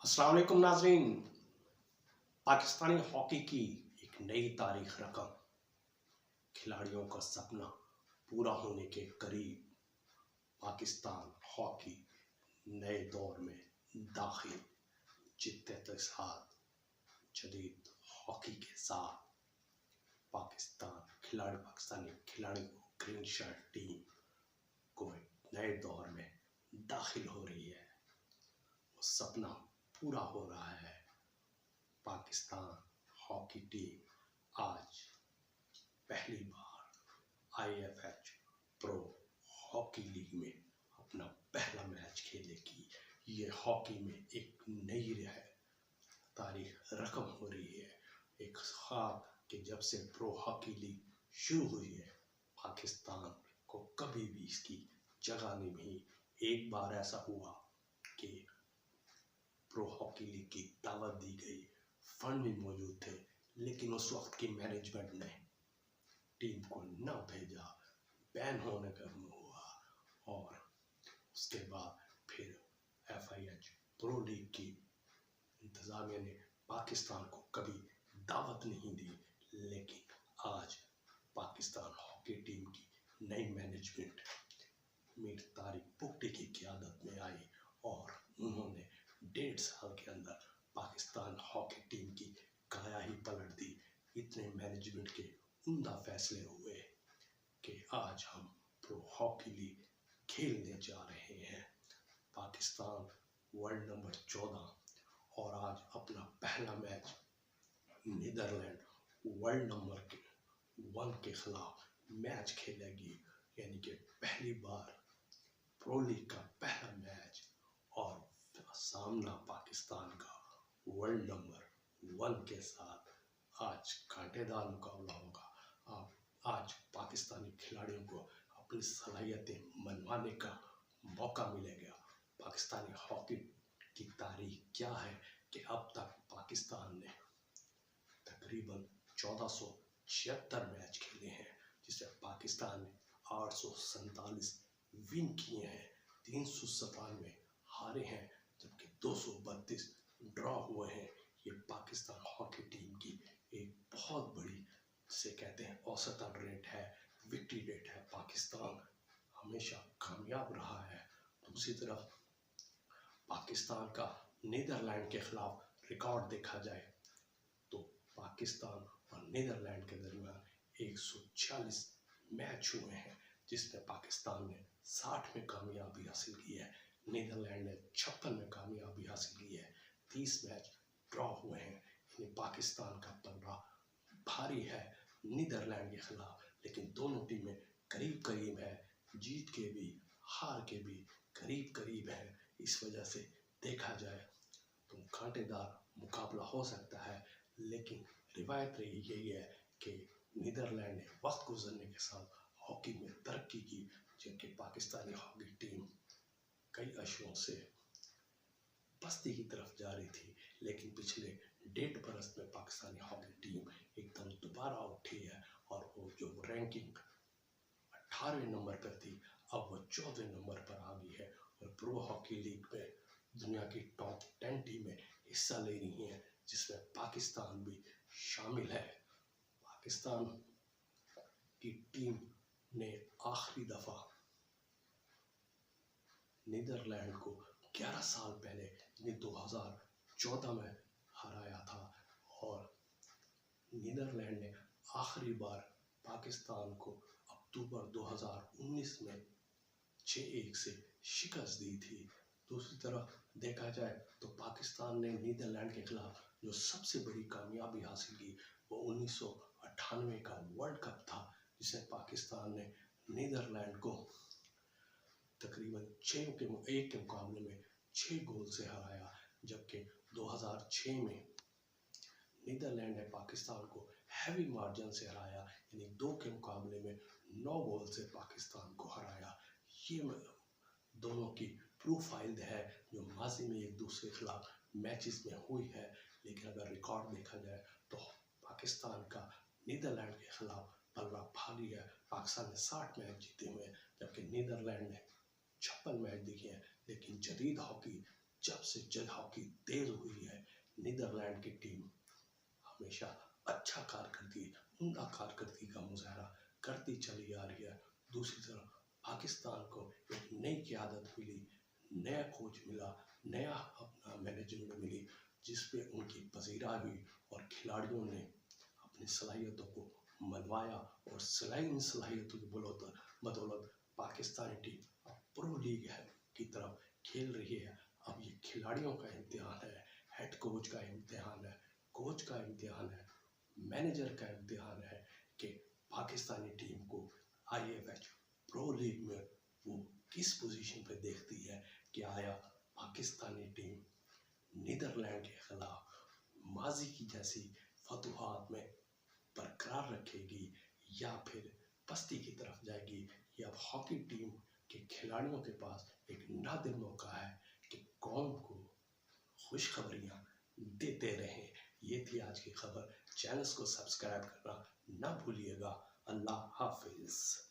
अस्सलाम वालेकुम नाज़रीन। पाकिस्तानी हॉकी की एक नई तारीख रकम, खिलाड़ियों का सपना पूरा होने के करीब पाकिस्तान हॉकी नए दौर में दाखिल। जितने के साथ जदीद हॉकी के साथ पाकिस्तानी खिलाड़ी को ग्रीन शर्ट टीम को नए दौर में दाखिल हो रही है। वो सपना पूरा हो रहा है। पाकिस्तान हॉकी टीम आज पहली बार आईएफएच प्रो हॉकी लीग में अपना पहला मैच खेलेगी। ये हॉकी में एक नई तारीख रकम हो रही है। एक ख्वाब कि जब से प्रो हॉकी लीग शुरू हुई है, पाकिस्तान को कभी भी इसकी जगह नहीं मिली। एक बार ऐसा हुआ कि प्रो हॉकी लीग की दावत दी गई, फंड भी मौजूद थे, लेकिन उस वक्त की मैनेजमेंट ने टीम को न भेजा, बैन होने का हुआ। और उसके बाद फिर एफआईएच प्रो लीग की इंतजामिया ने पाकिस्तान को कभी दावत नहीं दी। लेकिन आज पाकिस्तान हॉकी टीम की नई मैनेजमेंट मीर तारिक पुगटी की क़यादत में आई और उन्होंने 1.5 साल के अंदर पाकिस्तान हॉकी टीम की काया ही पलट दी। इतने मैनेजमेंट के उम्दा फैसले हुए कि आज हम प्रो हॉकी लीग खेलने जा रहे हैं। पाकिस्तान वर्ल्ड नंबर 14 और आज अपना पहला मैच नीदरलैंड वर्ल्ड नंबर 1 के खिलाफ मैच खेलेगी। यानी कि पहली बार प्रो लीग का पहला मैच और सामना पाकिस्तान का वर्ल्ड नंबर 1 के साथ आज कांटेदार मुकाबला होगा। आज पाकिस्तानी खिलाड़ियों को अपनी सलाहियतें मनवाने का मौका मिलेगा। पाकिस्तानी हॉकी की तारीख क्या है कि अब तक पाकिस्तान ने तकरीबन 1476 मैच खेले हैं, जिससे पाकिस्तान ने 847 विन किए हैं, 397 हारे हैं, जबकि 232 ड्रॉ हुए हैं। ये पाकिस्तान हॉकी टीम की एक बहुत बड़ी से कहते हैं औसतन रेट है, विक्ट्री रेट है। पाकिस्तान हमेशा कामयाब रहा है। दूसरी तरफ पाकिस्तान का नीदरलैंड के खिलाफ रिकॉर्ड देखा जाए तो पाकिस्तान और नीदरलैंड के दरमियान 146 मैच हुए हैं, जिसमें पाकिस्तान ने 60 में कामयाबी हासिल की है, नीदरलैंड ने 56 में कामयाबी हासिल की है। 30 मैच ड्रॉ हुए हैं। पाकिस्तान का पलड़ा भारी है नीदरलैंड के खिलाफ, लेकिन दोनों टीमें करीब करीब है, जीत के भी हार के भी करीब करीब है। इस वजह से देखा जाए तो कांटेदार मुकाबला हो सकता है। लेकिन रिवायत रही यही है कि नीदरलैंड ने वक्त गुजरने के साथ हॉकी में तरक्की की, जबकि पाकिस्तानी हॉकी टीम कई अशरों से पस्ती की तरफ जा रही थी। लेकिन पिछले 1.5 बरस में पाकिस्तानी हॉकी टीम एकदम दोबारा उठी है और वो जो रैंकिंग 18वें नंबर पर थी, अब वो 14वें नंबर पर आ गई है और प्रो हॉकी लीग में दुनिया की टॉप 10 टीमें हिस्सा ले रही हैं, जिसमें पाकिस्तान भी शामिल है। पाकिस्तान की टीम ने आखिरी दफ़ा नीदरलैंड को 11 साल पहले यानी 2014 में हराया था और नीदरलैंड ने आखिरी बार पाकिस्तान को अक्टूबर 2019 में 6-1 से शिकस्त दी थी। दूसरी तरफ देखा जाए तो पाकिस्तान ने नीदरलैंड के खिलाफ जो सबसे बड़ी कामयाबी हासिल की वो 1998 का वर्ल्ड कप था, जिसमें पाकिस्तान ने नीदरलैंड को तकरीबन 1 के मुकाबले में 6 गोल से हराया। जबकि 2006 में नीदरलैंड ने पाकिस्तान को हैवी मार्जिन से हराया, यानी 2 के मुकाबले में 9 गोल से पाकिस्तान को हराया। ये दोनों की प्रोफाइल है जो माजी में एक दूसरे के खिलाफ मैचेस में हुई है। लेकिन अगर रिकॉर्ड देखा जाए तो पाकिस्तान का नीदरलैंड के खिलाफ पलड़ा भारी है। पाकिस्तान ने 60 मैच जीते हुए हैं, जबकि नीदरलैंड ने 56 मैच दिखे हैं। लेकिन जदीद हॉकी जब से जब हॉकी तेज हुई है, नीदरलैंड की टीम हमेशा अच्छा कारकर्दगी, उम्दा कारकर्दगी का मुजाहरा करती चली आ रही है। दूसरी तरफ पाकिस्तान को एक नई क़यादत मिली, नया कोच मिला, नया अपना मैनेजमेंट मिली, जिस पे उनकी पजीराई हुई और खिलाड़ियों ने अपनी सलाहियतों को मनवाया और इन सलाहियतों की बदौलत पाकिस्तानी टीम अब प्रो लीग है की तरफ खेल रही है। अब ये खिलाड़ियों का इम्तिहान है, हेड कोच का इम्तिहान है, कोच का इम्तिहान है, मैनेजर का इम्तिहान है कि पाकिस्तानी टीम को IFF प्रो लीग में वो किस पोजीशन पे देखती है कि आया पाकिस्तानी टीम नीदरलैंड के खिलाफ माजी की जैसी फतूहात में बरकरार रखेगी या फिर पस्ती की तरफ जाएगी। या अब हॉकी टीम के खिलाड़ियों के पास एक नादिर मौका है कि कौम को खुशखबरियाँ देते रहें। ये थी आज की खबर। चैनल को सब्सक्राइब करना ना भूलिएगा। अल्लाह हाफिज़।